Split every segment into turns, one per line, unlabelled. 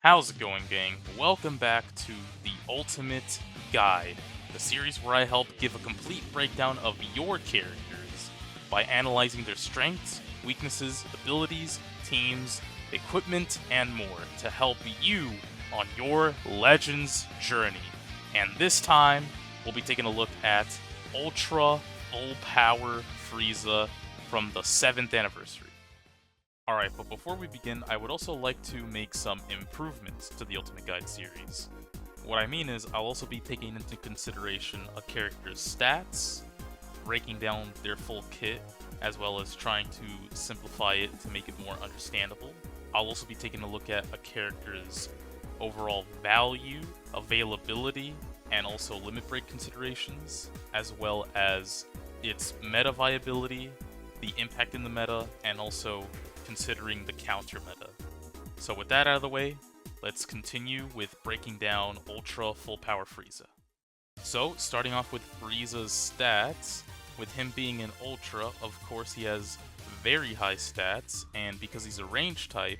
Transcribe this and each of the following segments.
How's it going, gang? Welcome back to the Ultimate Guide, the series where I help give a complete breakdown of your characters by analyzing their strengths, weaknesses, abilities, teams, equipment, and more to help you on your Legends journey. And this time, we'll be taking a look at Ultra Full Power Frieza from the 7th anniversary. Alright, but before we begin, I would also like to make some improvements to the Ultimate Guide series. What I mean is, I'll also be taking into consideration a character's stats, breaking down their full kit, as well as trying to simplify it to make it more understandable. I'll also be taking a look at a character's overall value, availability, and also limit break considerations, as well as its meta viability, the impact in the meta, and also considering the counter meta. So with that out of the way, let's continue with breaking down Ultra Full Power Frieza. So, starting off with Frieza's stats, with him being an Ultra, of course he has very high stats, and because he's a range type,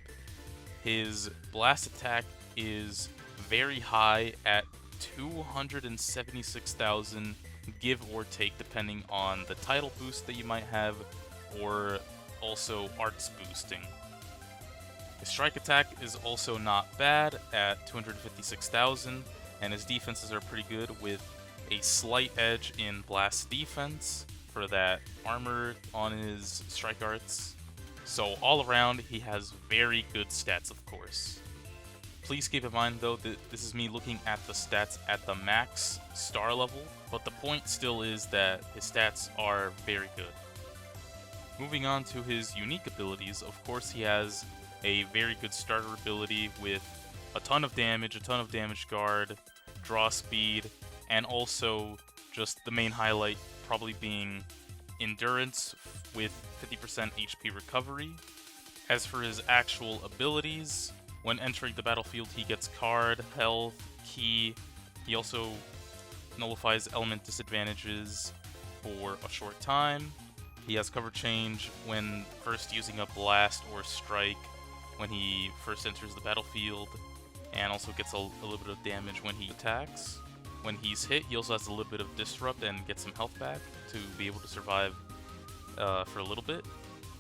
his blast attack is very high at 276,000, give or take, depending on the title boost that you might have, or also arts boosting. His strike attack is also not bad at 256,000, and his defenses are pretty good with a slight edge in blast defense for that armor on his strike arts. So all around, he has very good stats, of course. Please keep in mind though that this is me looking at the stats at the max star level, but the point still is that his stats are very good. Moving on to his unique abilities, of course he has a very good starter ability with a ton of damage guard, draw speed, and also just the main highlight probably being endurance with 50% HP recovery. As for his actual abilities, when entering the battlefield he gets card, health, ki. He also nullifies element disadvantages for a short time. He has cover change when first using a blast or strike when he first enters the battlefield, and also gets a little bit of damage when he attacks. When he's hit, he also has a little bit of disrupt and gets some health back to be able to survive for a little bit.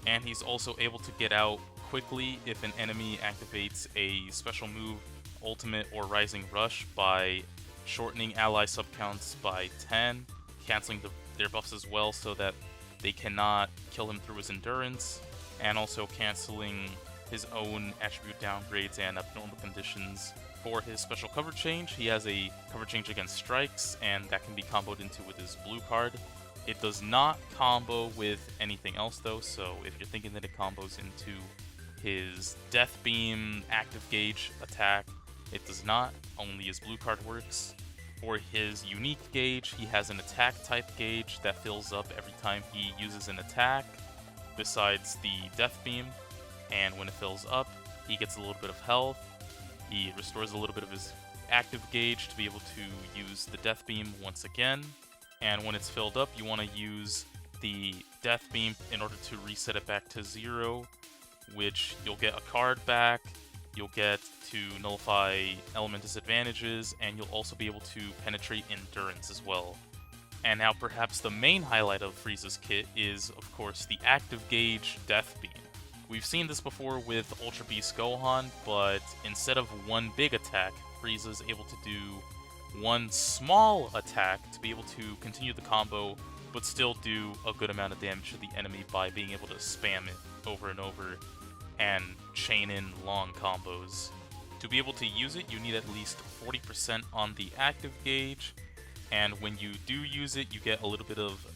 And he's also able to get out quickly if an enemy activates a special move, ultimate or rising rush, by shortening ally subcounts by 10, canceling their buffs as well so that they cannot kill him through his endurance, and also canceling his own attribute downgrades and abnormal conditions. For his special cover change, he has a cover change against strikes, and that can be comboed into with his blue card. It does not combo with anything else though, so if you're thinking that it combos into his Death Beam active gauge attack, it does not, only his blue card works. For his unique gauge, he has an attack type gauge that fills up every time he uses an attack, besides the Death Beam, and when it fills up, he gets a little bit of health. He restores a little bit of his active gauge to be able to use the Death Beam once again, and when it's filled up, you want to use the Death Beam in order to reset it back to 0, which you'll get a card back, you'll get to nullify element disadvantages, and you'll also be able to penetrate endurance as well. And now perhaps the main highlight of Frieza's kit is, of course, the active gauge Death Beam. We've seen this before with Ultra Beast Gohan, but instead of one big attack, Frieza is able to do one small attack to be able to continue the combo, but still do a good amount of damage to the enemy by being able to spam it over and over and chain in long combos. To be able to use it, you need at least 40% on the active gauge, and when you do use it, you get a little bit of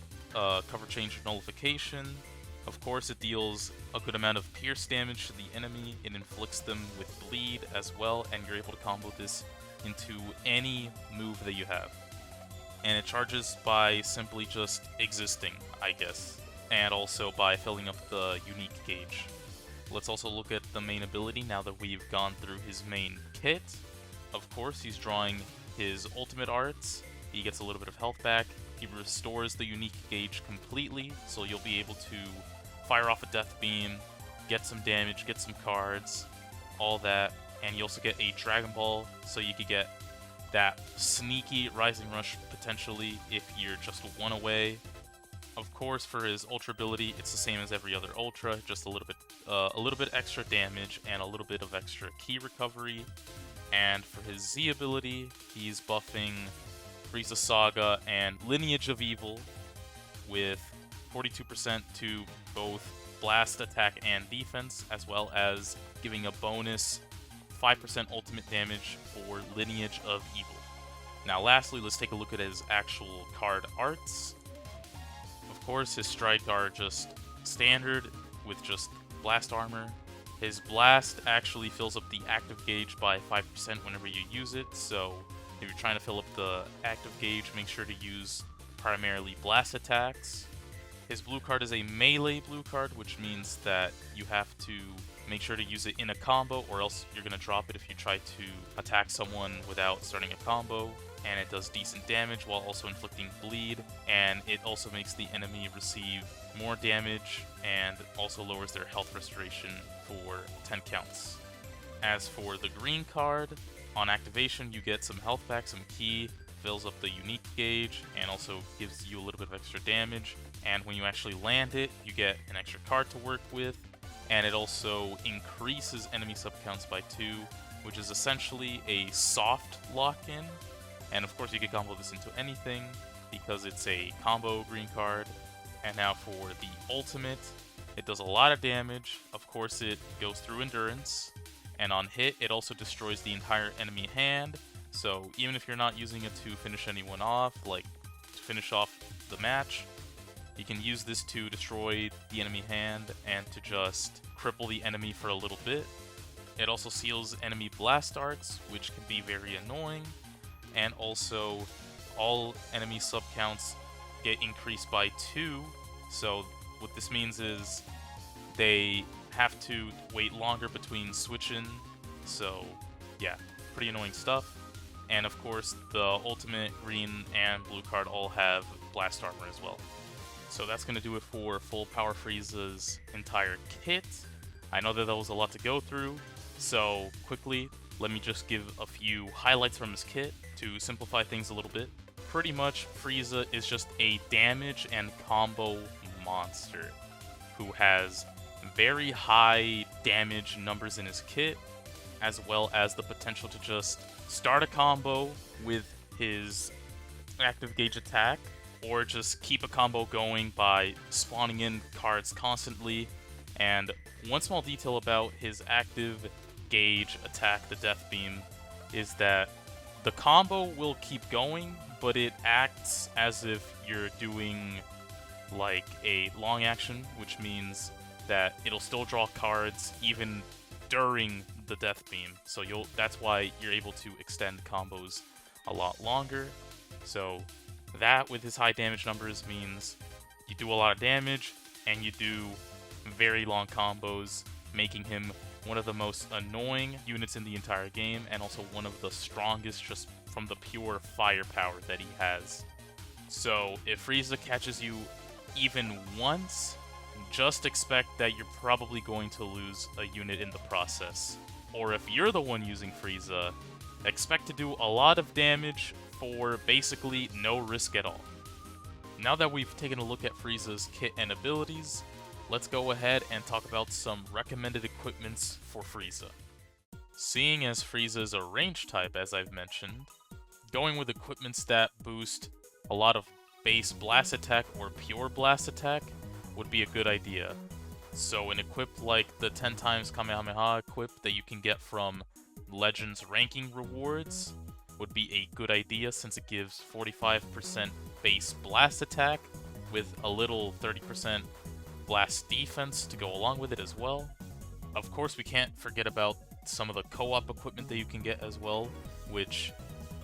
cover change nullification. Of course, it deals a good amount of pierce damage to the enemy, it inflicts them with bleed as well, and you're able to combo this into any move that you have. And it charges by simply just existing, I guess, and also by filling up the unique gauge. Let's also look at the main ability now that we've gone through his main kit. Of course, he's drawing his ultimate arts. He gets a little bit of health back. He restores the unique gauge completely, so you'll be able to fire off a Death Beam, get some damage, get some cards, all that, and you also get a Dragon Ball, so you could get that sneaky Rising Rush potentially if you're just one away. Of course, for his Ultra ability, it's the same as every other Ultra, just a little bit extra damage and a little bit of extra key recovery. And for his Z ability, he's buffing Frieza Saga and Lineage of Evil with 42% to both blast attack and defense, as well as giving a bonus 5% ultimate damage for Lineage of Evil. Now lastly, let's take a look at his actual card arts. Of course, his strike are just standard with just blast armor. His blast actually fills up the active gauge by 5% whenever you use it, so if you're trying to fill up the active gauge, make sure to use primarily blast attacks. His blue card is a melee blue card, which means that you have to make sure to use it in a combo, or else you're going to drop it if you try to attack someone without starting a combo. And it does decent damage while also inflicting bleed, and it also makes the enemy receive more damage and also lowers their health restoration for 10 counts. As for the green card, on activation you get some health back, some ki, fills up the unique gauge, and also gives you a little bit of extra damage. And when you actually land it, you get an extra card to work with, and it also increases enemy sub counts by 2, which is essentially a soft lock-in. And of course you can combo this into anything because it's a combo green card. And now for the ultimate, it does a lot of damage. Of course it goes through endurance, and on hit it also destroys the entire enemy hand. So even if you're not using it to finish anyone off, like to finish off the match, you can use this to destroy the enemy hand and to just cripple the enemy for a little bit. It also seals enemy blast arts, which can be very annoying. And also, all enemy sub counts get increased by 2, so what this means is they have to wait longer between switching, so yeah, pretty annoying stuff. And of course, the ultimate green and blue card all have blast armor as well. So that's going to do it for full Power Frieza's entire kit. I know that was a lot to go through, so quickly, let me just give a few highlights from his kit to simplify things a little bit. Pretty much, Frieza is just a damage and combo monster who has very high damage numbers in his kit, as well as the potential to just start a combo with his active gauge attack, or just keep a combo going by spawning in cards constantly. And one small detail about his active gauge attack, the Death Beam, is that the combo will keep going, but it acts as if you're doing like a long action, which means that it'll still draw cards even during the Death Beam. So that's why you're able to extend combos a lot longer. So that, with his high damage numbers, means you do a lot of damage and you do very long combos, making him one of the most annoying units in the entire game, and also one of the strongest just from the pure firepower that he has. So if Frieza catches you even once, just expect that you're probably going to lose a unit in the process. Or if you're the one using Frieza, expect to do a lot of damage for basically no risk at all. Now that we've taken a look at Frieza's kit and abilities, let's go ahead and talk about some recommended equipments for Frieza. Seeing as Frieza is a range type, as I've mentioned, going with equipments that boost a lot of base blast attack or pure blast attack would be a good idea. So an equip like the 10 times Kamehameha equip that you can get from Legends ranking rewards would be a good idea, since it gives 45% base blast attack with a little 30% blast defense to go along with it as well. Of course, we can't forget about some of the co-op equipment that you can get as well, which,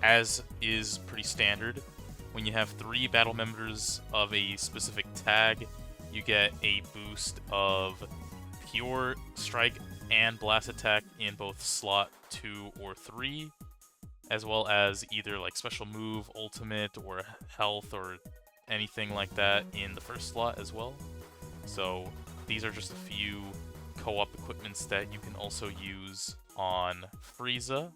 as is pretty standard, when you have 3 battle members of a specific tag, you get a boost of pure strike and blast attack in both slot 2 or 3, as well as either like special move, ultimate, or health, or anything like that in the first slot as well. So these are just a few co-op equipments that you can also use on Frieza.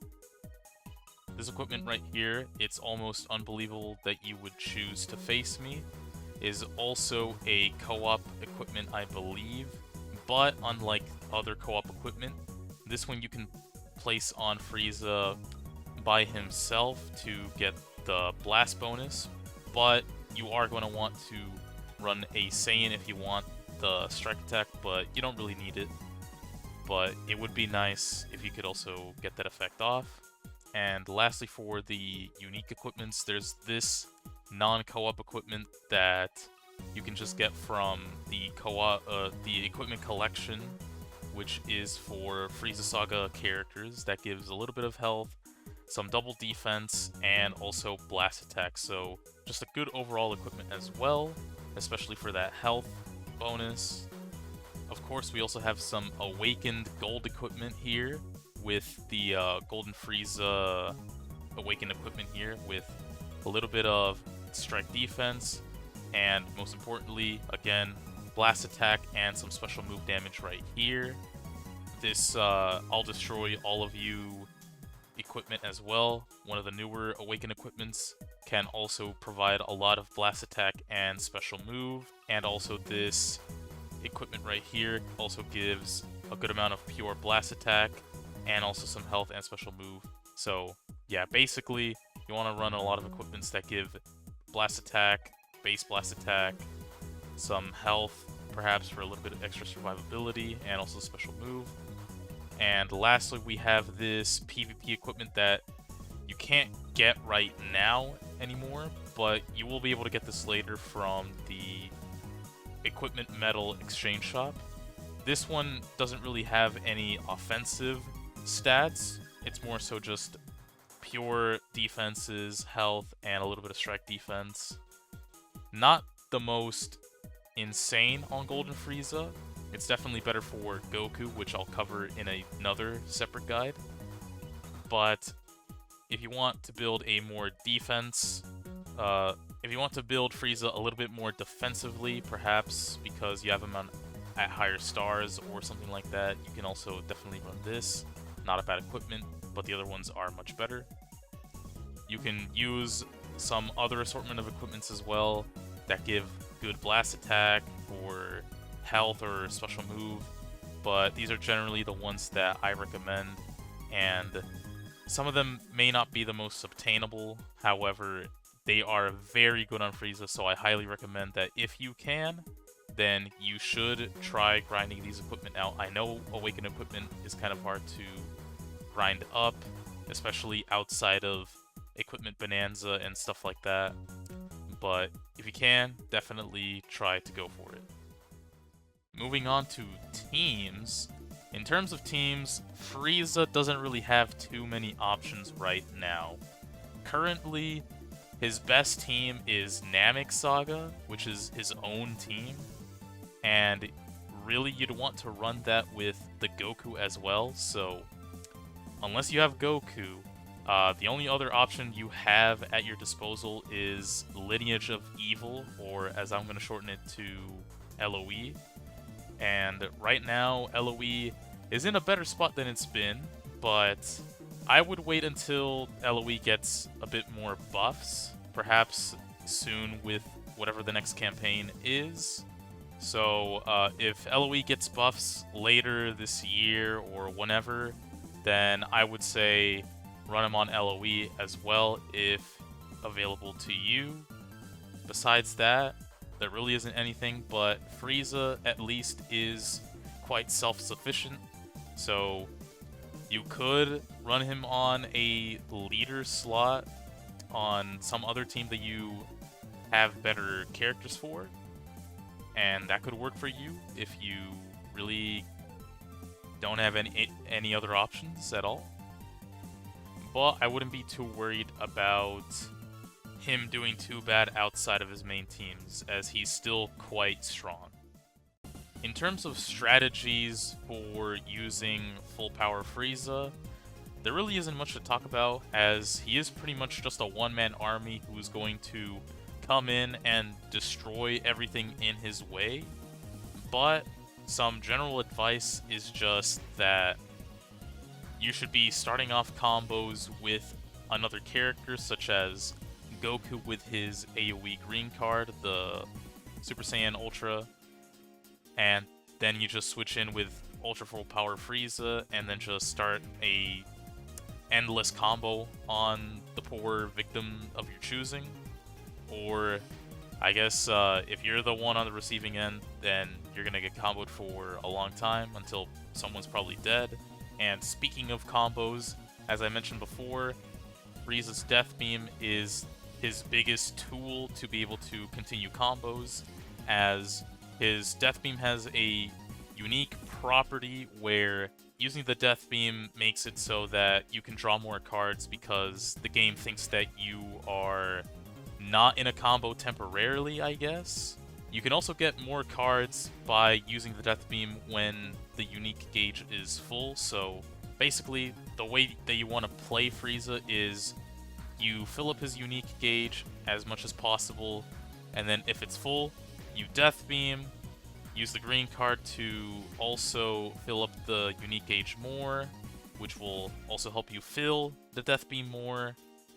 This equipment right here, it's almost unbelievable that you would choose to face me, is also a co-op equipment, I believe, but unlike other co-op equipment, this one you can place on Frieza by himself to get the blast bonus, but you are going to want to run a Saiyan if you want the strike attack, but you don't really need it. But it would be nice if you could also get that effect off. And lastly, for the unique equipments, there's this non-co-op equipment that you can just get from the the equipment collection, which is for Frieza Saga characters. That gives a little bit of health, some double defense, and also blast attack. So just a good overall equipment as well, especially for that health bonus. Of course, we also have some awakened gold equipment here with the Golden Frieza awakened equipment here with a little bit of strike defense, and most importantly, again, blast attack and some special move damage right here. This I'll destroy all of you equipment as well. One of the newer awakened equipments can also provide a lot of blast attack and special move, and also this equipment right here also gives a good amount of pure blast attack and also some health and special move. So yeah, basically you want to run a lot of equipments that give blast attack, base blast attack, some health, perhaps for a little bit of extra survivability, and also special move. And lastly, we have this PvP equipment that you can't get right now anymore, but you will be able to get this later from the Equipment Metal Exchange Shop. This one doesn't really have any offensive stats. It's more so just pure defenses, health, and a little bit of strike defense. Not the most insane on Golden Frieza. It's definitely better for Goku, which I'll cover in another separate guide. But if you want to build a more defense, if you want to build Frieza a little bit more defensively, perhaps because you have him at higher stars or something like that, you can also definitely run this. Not a bad equipment, but the other ones are much better. You can use some other assortment of equipments as well that give good blast attack or health or special move, but these are generally the ones that I recommend, and some of them may not be the most obtainable. However, they are very good on Frieza, so I highly recommend that if you can, then you should try grinding these equipment out. I know Awakened equipment is kind of hard to grind up, especially outside of Equipment Bonanza and stuff like that, but if you can, definitely try to go for it. Moving on to teams. In terms of teams, Frieza doesn't really have too many options right now. Currently, his best team is Namek Saga, which is his own team, and really you'd want to run that with the Goku as well, so unless you have Goku, the only other option you have at your disposal is Lineage of Evil, or as I'm going to shorten it to LOE. And right now, LOE is in a better spot than it's been, but I would wait until LOE gets a bit more buffs, perhaps soon with whatever the next campaign is. So if LOE gets buffs later this year or whenever, then I would say run him on LOE as well if available to you. Besides that, there really isn't anything, but Frieza at least is quite self-sufficient, so you could run him on a leader slot on some other team that you have better characters for, and that could work for you if you really don't have any other options at all. But I wouldn't be too worried about him doing too bad outside of his main teams, as he's still quite strong. In terms of strategies for using full power Frieza, there really isn't much to talk about, as he is pretty much just a one-man army who's going to come in and destroy everything in his way. But some general advice is just that you should be starting off combos with another character, such as Goku with his AoE green card, the Super Saiyan Ultra, and then you just switch in with Ultra Full Power Frieza, and then just start a endless combo on the poor victim of your choosing. Or, I guess, if you're the one on the receiving end, then you're gonna get comboed for a long time until someone's probably dead. And speaking of combos, as I mentioned before, Frieza's Death Beam is his biggest tool to be able to continue combos, as his Death Beam has a unique property where using the Death Beam makes it so that you can draw more cards because the game thinks that you are not in a combo temporarily, I guess. You can also get more cards by using the Death Beam when the unique gauge is full, so basically the way that you want to play Frieza is you fill up his unique gauge as much as possible, and then if it's full, you Death Beam, use the green card to also fill up the unique gauge more, which will also help you fill the Death Beam more.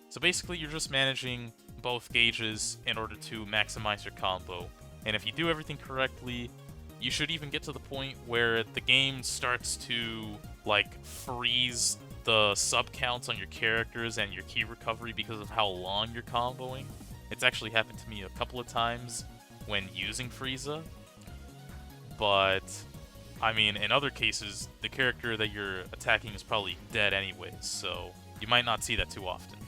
So basically you're just managing both gauges in order to maximize your combo. And if you do everything correctly, you should even get to the point where the game starts to, like, freeze the sub counts on your characters and your key recovery because of how long you're comboing. It's actually happened to me a couple of times when using Frieza. But, I mean, in other cases, the character that you're attacking is probably dead anyways, so you might not see that too often.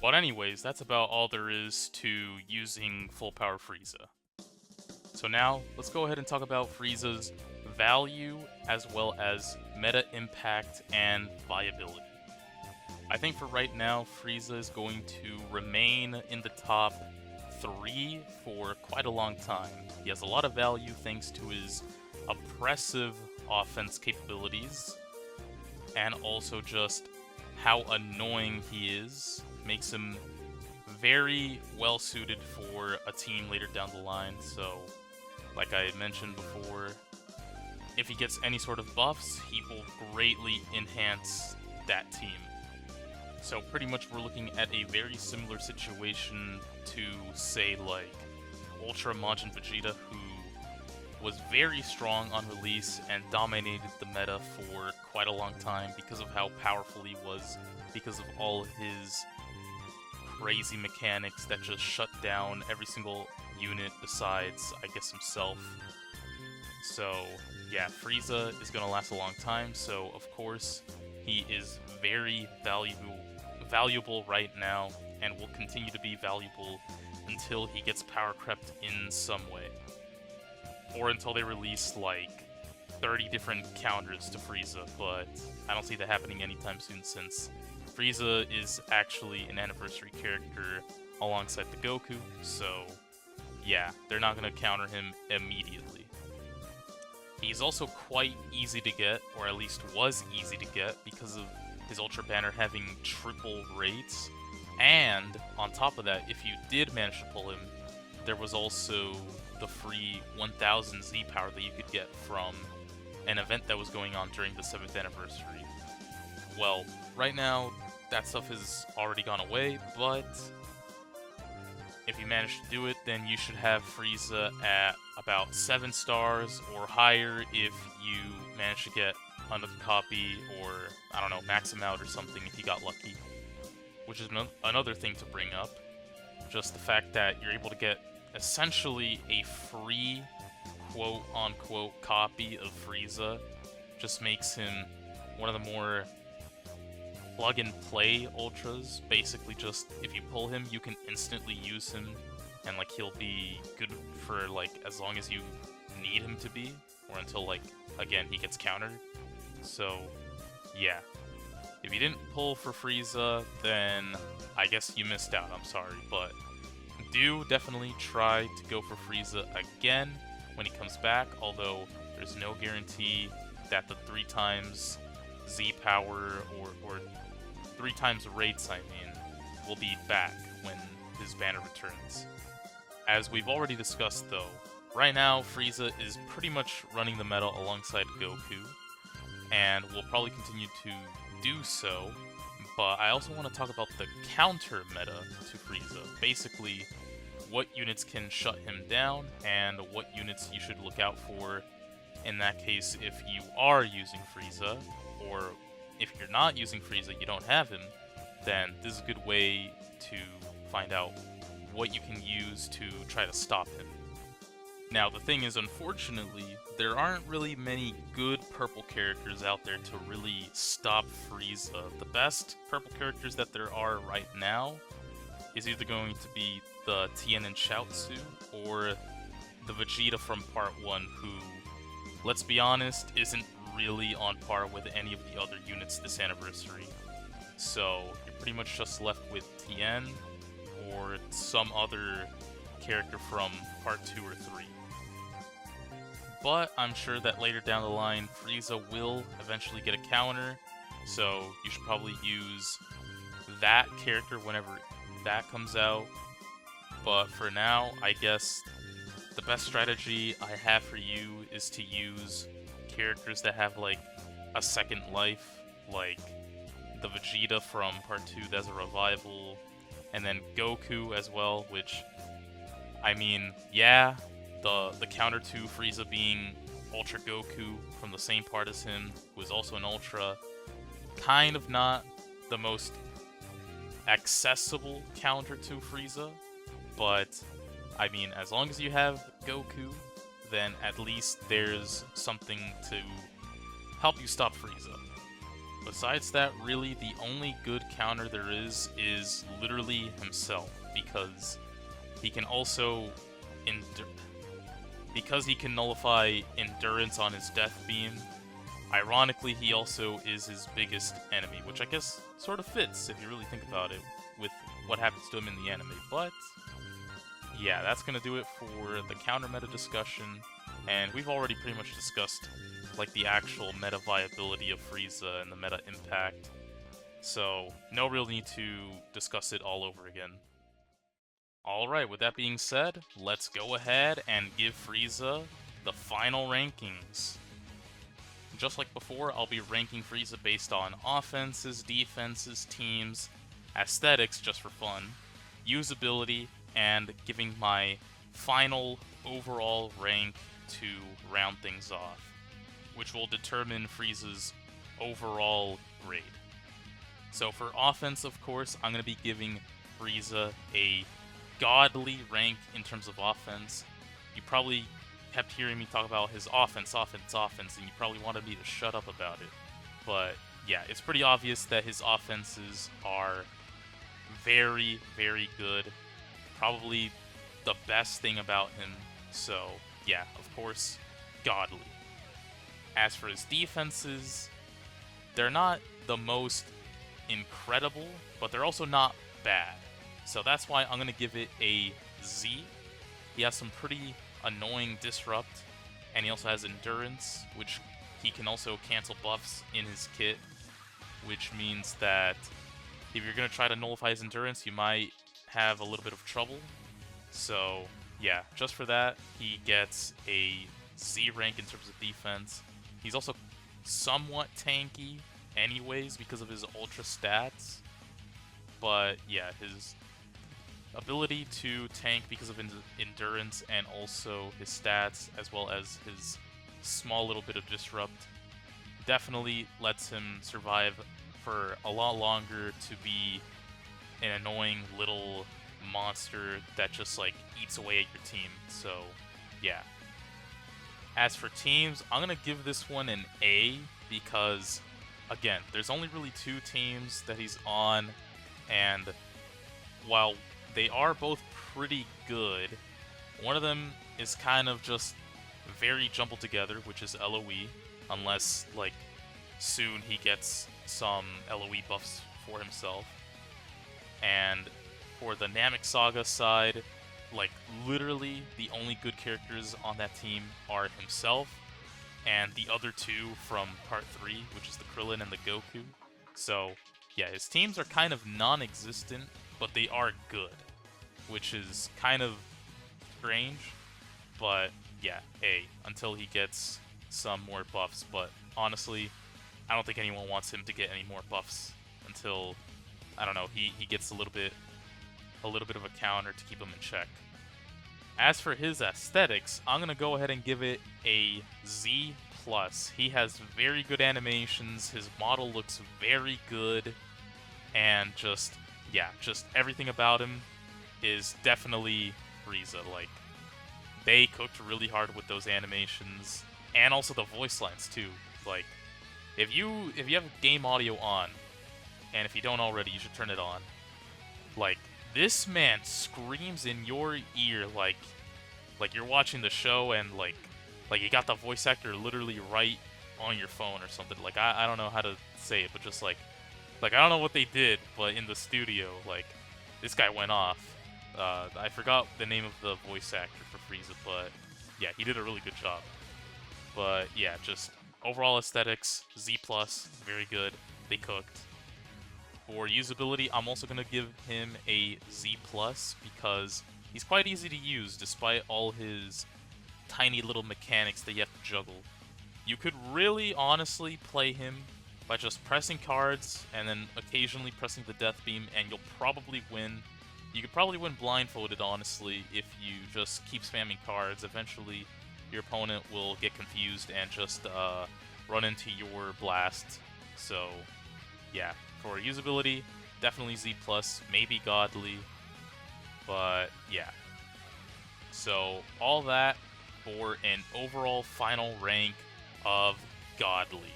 But anyways, that's about all there is to using Full Power Frieza. So now, let's go ahead and talk about Frieza's value as well as meta impact and viability. I think for right now, Frieza is going to remain in the top 3 for quite a long time. He has a lot of value thanks to his oppressive offense capabilities, and also just how annoying he is. Makes him very well suited for a team later down the line. So, like I had mentioned before, if he gets any sort of buffs, he will greatly enhance that team. So pretty much we're looking at a very similar situation to, say, like, Ultra Majin Vegeta, who was very strong on release and dominated the meta for quite a long time because of how powerful he was, because of all of his crazy mechanics that just shut down every single unit besides, I guess, himself. So, yeah, Frieza is going to last a long time, so of course he is very valuable right now, and will continue to be valuable until he gets power crept in some way. Or until they release, like, 30 different counters to Frieza, but I don't see that happening anytime soon since Frieza is actually an anniversary character alongside the Goku, so yeah, they're not going to counter him immediately. He's also quite easy to get, or at least was easy to get, because of his Ultra Banner having triple rates, and on top of that, if you did manage to pull him, there was also the free 1000 Z power that you could get from an event that was going on during the 7th anniversary. Well, right now, that stuff has already gone away, but if you manage to do it, then you should have Frieza at about 7 stars or higher if you manage to get another copy, or, I don't know, max him out or something if you got lucky. Which is another thing to bring up. Just the fact that you're able to get essentially a free quote-unquote copy of Frieza just makes him one of the more plug-and-play Ultras. Basically just, if you pull him, you can instantly use him, and like he'll be good for like as long as you need him to be, or until like, again, he gets countered. So, yeah. If you didn't pull for Frieza, then I guess you missed out, I'm sorry, but do definitely try to go for Frieza again when he comes back, although there's no guarantee that the 3 times Z power, or 3 times rates, I mean, will be back when his banner returns. As we've already discussed though, right now Frieza is pretty much running the meta alongside Goku, and will probably continue to do so. But I also want to talk about the counter meta to Frieza. Basically, what units can shut him down, and what units you should look out for in that case if you are using Frieza, or if you're not using Frieza, you don't have him, then this is a good way to find out what you can use to try to stop him. Now, the thing is, unfortunately, there aren't really many good purple characters out there to really stop Frieza. The best purple characters that there are right now is either going to be the Tien and Chaozu, or the Vegeta from Part 1, who, let's be honest, isn't really on par with any of the other units this anniversary. So, you're pretty much just left with Tien, or some other character from Part 2 or 3. But I'm sure that later down the line, Frieza will eventually get a counter, so you should probably use that character whenever that comes out. But for now, I guess the best strategy I have for you is to use characters that have like a second life, like the Vegeta from Part 2 that's a revival, and then Goku as well, which, I mean, yeah, the counter to Frieza being Ultra Goku from the same part as him, who is also an Ultra, kind of not the most accessible counter to Frieza, but I mean, as long as you have Goku, then at least there's something to help you stop Frieza. Besides that, really, the only good counter there is literally himself, because he can also because he can nullify endurance on his death beam. Ironically, he also is his biggest enemy, which I guess sort of fits if you really think about it with what happens to him in the anime. But yeah, that's gonna do it for the counter meta discussion, and we've already pretty much discussed like the actual meta viability of Frieza and the meta impact, so no real need to discuss it all over again. Alright, with that being said, let's go ahead and give Frieza the final rankings. Just like before, I'll be ranking Frieza based on offenses, defenses, teams, aesthetics just for fun, usability, and giving my final overall rank to round things off, which will determine Frieza's overall grade. So for offense, of course, I'm going to be giving Frieza a godly rank in terms of offense. You probably kept hearing me talk about his offense, and you probably wanted me to shut up about it. But yeah, it's pretty obvious that his offenses are very, very good. Probably the best thing about him. So yeah, of course, godly. As for his defenses, they're not the most incredible, but they're also not bad. So that's why I'm going to give it a Z. He has some pretty annoying disrupt, and he also has endurance, which he can also cancel buffs in his kit, which means that if you're going to try to nullify his endurance, you might have a little bit of trouble. So yeah, just for that, he gets a Z rank in terms of defense. He's also somewhat tanky anyways because of his ultra stats, but yeah, his ability to tank because of endurance and also his stats, as well as his small little bit of disrupt, definitely lets him survive for a lot longer to be an annoying little monster that just like eats away at your team. So yeah. As for teams, I'm gonna give this one an A because, again, there's only really 2 teams that he's on, and while they are both pretty good, one of them is kind of just very jumbled together, which is LOE, unless, like, soon he gets some LOE buffs for himself. And for the Namek Saga side, like, literally the only good characters on that team are himself and the other 2 from Part 3, which is the Krillin and the Goku. So, yeah, his teams are kind of non-existent, but they are good, which is kind of strange, but yeah, A, until he gets some more buffs. But honestly, I don't think anyone wants him to get any more buffs until, I don't know, he gets a little bit of a counter to keep him in check. As for his aesthetics, I'm gonna go ahead and give it a Z+. He has very good animations, his model looks very good, and just everything about him is definitely Frieza. Like, they cooked really hard with those animations, and also the voice lines too. Like, if you have game audio on, and if you don't already, you should turn it on. Like, this man screams in your ear like you're watching the show, and like you got the voice actor literally right on your phone or something. Like, I don't know how to say it, but just like I don't know what they did, but in the studio, like, this guy went off. I forgot the name of the voice actor for Frieza, but yeah, he did a really good job. But yeah, just overall aesthetics, Z+, very good. They cooked. For usability, I'm also going to give him a Z+, because he's quite easy to use despite all his tiny little mechanics that you have to juggle. You could really honestly play him by just pressing cards and then occasionally pressing the death beam, and you'll probably win. You could probably win blindfolded, honestly, if you just keep spamming cards. Eventually, your opponent will get confused and just run into your blast. So, yeah, for usability, definitely Z+, maybe godly, but yeah. So, all that for an overall final rank of godly.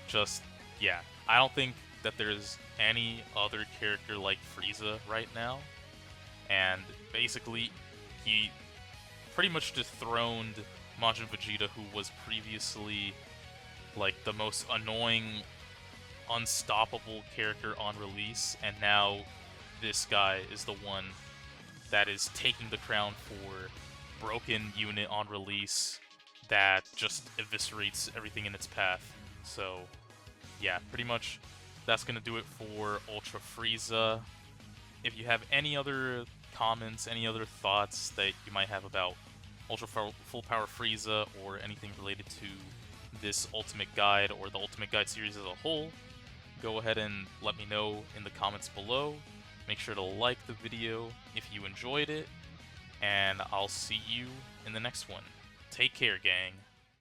Just, yeah, I don't think that there's any other character like Frieza right now, and basically, he pretty much dethroned Majin Vegeta, who was previously, like, the most annoying, unstoppable character on release, and now this guy is the one that is taking the crown for broken unit on release that just eviscerates everything in its path. So, yeah, pretty much that's going to do it for Ultra Frieza. If you have any other comments, any other thoughts that you might have about Ultra Full Power Frieza, or anything related to this Ultimate Guide or the Ultimate Guide series as a whole, go ahead and let me know in the comments below. Make sure to like the video if you enjoyed it, and I'll see you in the next one. Take care, gang.